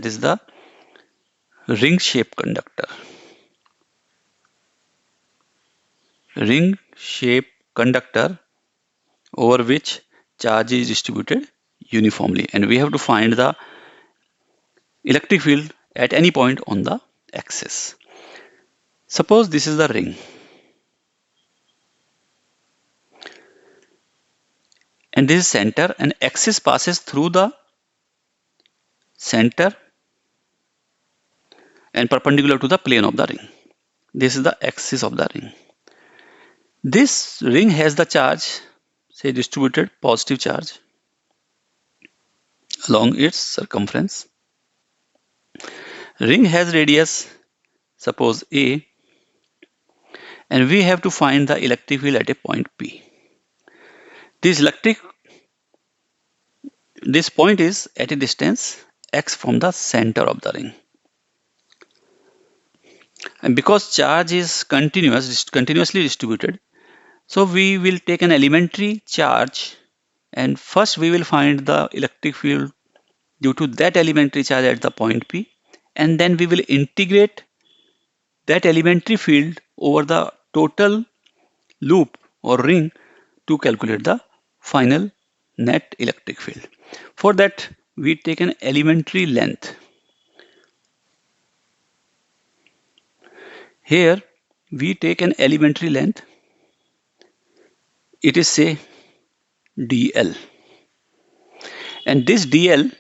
This is the ring shaped conductor. Ring shaped conductor over which charge is distributed uniformly, and we have to find the electric field at any point on the axis. Suppose this is the ring, and this is center, and axis passes through the center and perpendicular to the plane of the ring. This is the axis of the ring. This ring has the charge, say distributed positive charge along its circumference. Ring has radius, suppose A, and we have to find the electric field at a point P. This point is at a distance x from the center of the ring. And because charge is continuously distributed, so we will take an elementary charge, and first we will find the electric field due to that elementary charge at the point P, and then we will integrate that elementary field over the total loop or ring to calculate the final net electric field. For that, we take an elementary length. Here we take an elementary length. It is, say, dl, and this dl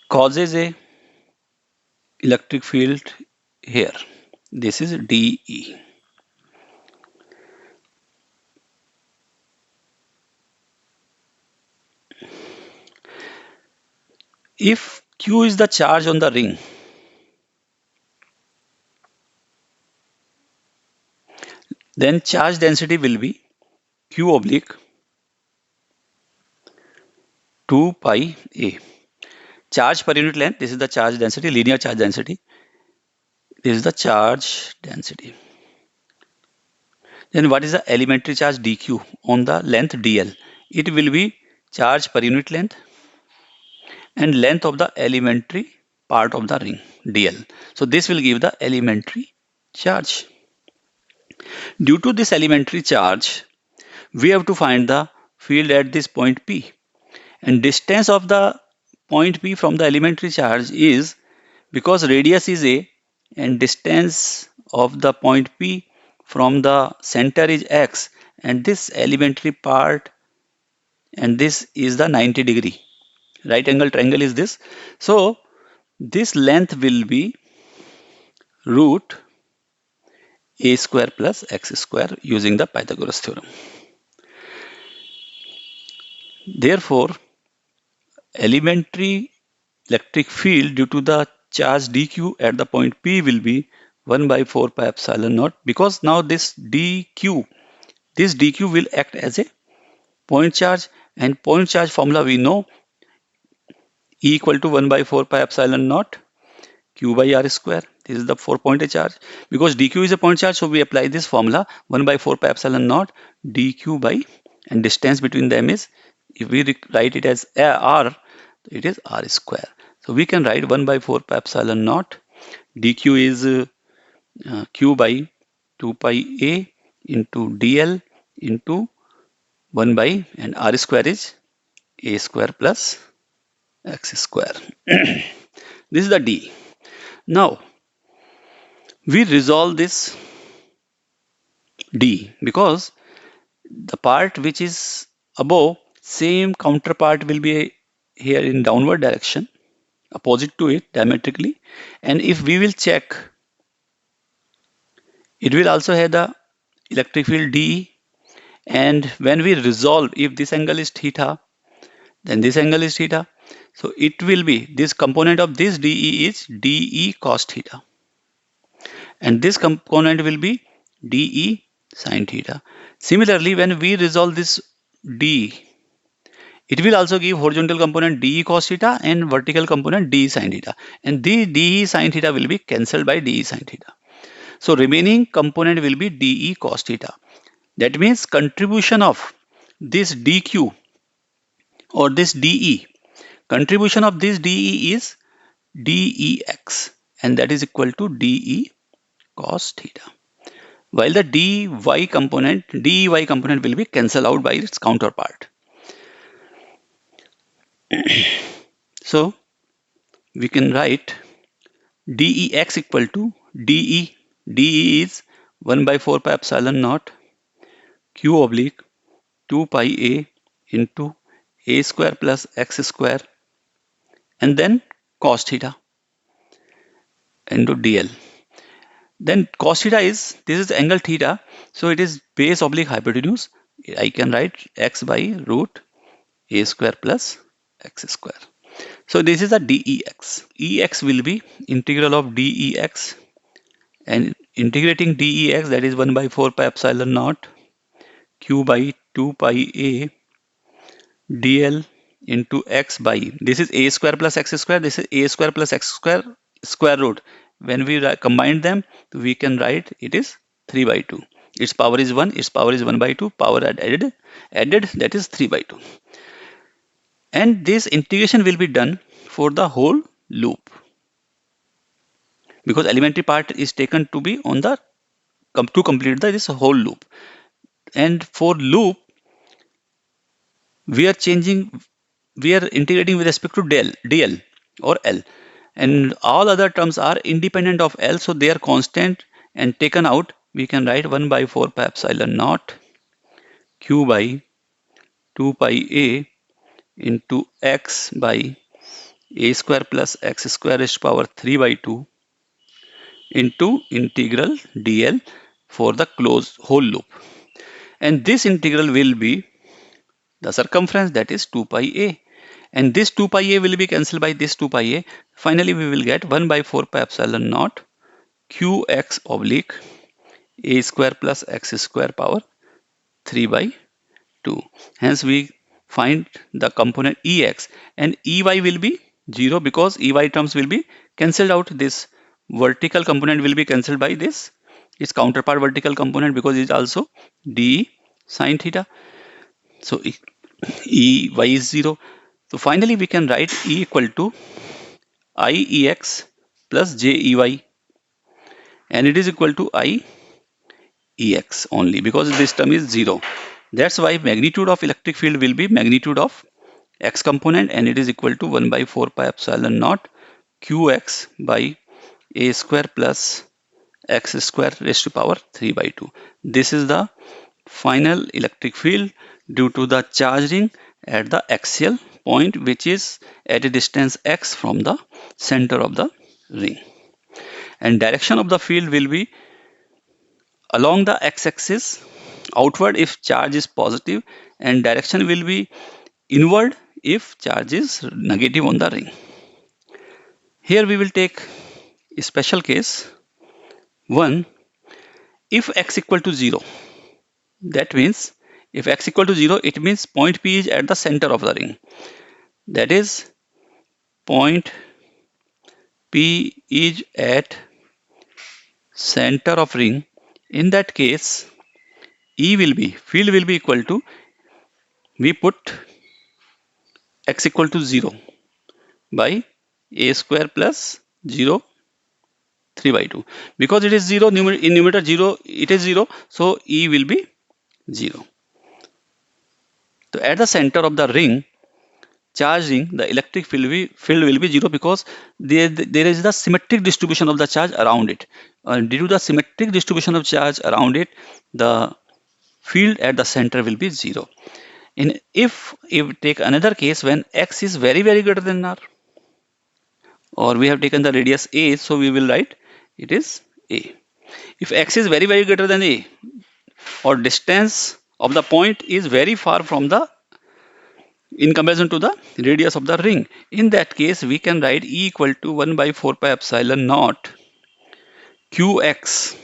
causes a electric field here. This is dE. If Q is the charge on the ring, then charge density will be Q oblique 2 pi A. Charge per unit length, this is the charge density, linear charge density. This is the charge density. Then what is the elementary charge dQ on the length dl? It will be charge per unit length and length of the elementary part of the ring dl. So this will give the elementary charge. Due to this elementary charge, we have to find the field at this point P, and distance of the point P from the elementary charge is, because radius is A and distance of the point P from the center is x, and this elementary part, and this is the 90-degree right angle triangle is this. So this length will be root a square plus x square using the Pythagoras theorem. Therefore, elementary electric field due to the charge dq at the point P will be 1 by 4 pi epsilon naught, because now this dq will act as a point charge, and point charge formula we know, E equal to 1 by 4 pi epsilon naught q by r square. This is the 4-point charge. Because dq is a point charge, so we apply this formula 1 by 4 pi epsilon naught dq by, and distance between them is, if we write it as r, it is r square. So we can write 1 by 4 pi epsilon naught dq is q by 2 pi a into dl into 1 by, and r square is a square plus x square. This is the d. Now we resolve this d, because the part which is above, same counterpart will be here in downward direction, opposite to it diametrically, and if we will check, it will also have the electric field dE, and when we resolve, if this angle is theta, then this angle is theta, so it will be, this component of this dE is dE cos theta, and this component will be dE sin theta. Similarly, when we resolve this d, it will also give horizontal component dE cos theta and vertical component dE sin theta, and the dE sin theta will be cancelled by dE sin theta. So remaining component will be dE cos theta. That means contribution of this dQ or this dE contribution of this DE is DEX, and that is equal to DE cos theta. While the DEY component will be cancelled out by its counterpart. So we can write DEX equal to DE. DE is 1 by 4 pi epsilon naught Q oblique 2 pi A into A square plus X square, and then cos theta into DL. Then cos theta this is angle theta, so it is base oblique hypotenuse. I can write x by root A square plus X square. So this is the DEX. EX will be integral of DEX, and integrating DEX, that is 1 by 4 pi epsilon naught Q by 2 pi A DL into X by, this is A square plus X square, this is A square plus X square square root. When we combine them, we can write it is 3 by 2. Its power is 1, its power is 1 by 2, power added, that is 3 by 2. And this integration will be done for the whole loop, because elementary part is taken to be on the to complete this whole loop. And for loop, we are integrating with respect to dl or L, and all other terms are independent of L, so they are constant and taken out. We can write 1 by 4 pi epsilon naught Q by 2 pi A into X by A square plus X square raised to power 3 by 2 into integral dl for the closed whole loop. And this integral will be the circumference, that is 2 pi A. And this 2 pi A will be cancelled by this 2 pi A. Finally, we will get 1 by 4 pi epsilon naught Qx oblique A square plus X square power 3 by 2. Hence, we find the component Ex, and Ey will be 0 because Ey terms will be cancelled out. This vertical component will be cancelled by this, its counterpart vertical component, because it is also d sine theta. So Ey is 0. So finally, we can write E equal to Iex plus Jey, and it is equal to Iex only because this term is 0. That's why magnitude of electric field will be magnitude of x component, and it is equal to 1 by 4 pi epsilon naught Qx by A square plus X square raised to power 3 by 2. This is the final electric field due to the charge ring at the axial point, which is at a distance x from the center of the ring. And direction of the field will be along the x-axis outward if charge is positive, and direction will be inward if charge is negative on the ring. Here we will take a special case 1. If x equal to 0, that means if x equal to 0, it means point P is at the center of the ring. That is, point P is at center of ring. In that case, field will be equal to, we put x equal to 0 by A square plus 0 3 by 2. Because it is 0, in numerator 0, it is 0, so E will be 0. So at the center of the ring, charge ring, the electric field will be 0 because there is the symmetric distribution of the charge around it. Due to the symmetric distribution of charge around it, the field at the center will be 0. If we take another case when x is very greater than r, or we have taken the radius a, so we will write it is a. If x is very greater than a, or distance of the point is very far from the, in comparison to the radius of the ring, in that case we can write E equal to 1 by 4 pi epsilon naught Qx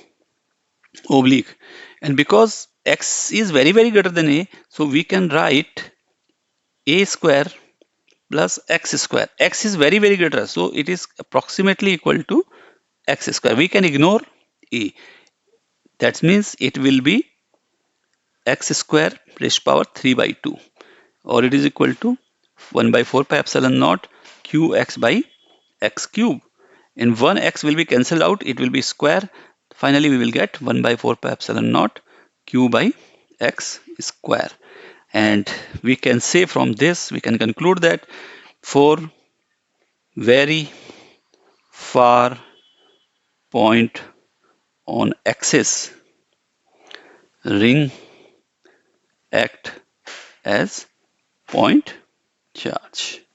oblique, and because x is very greater than a, so we can write a square plus x square. X is very greater, so it is approximately equal to x square. We can ignore a. That means it will be x square raised to power 3 by 2, or it is equal to 1 by 4 pi epsilon naught qx by x cube. In 1x will be cancelled out, it will be square. Finally, we will get 1 by 4 pi epsilon naught q by x square. And we can say from this, we can conclude that for very far point on axis, ring act as point charge.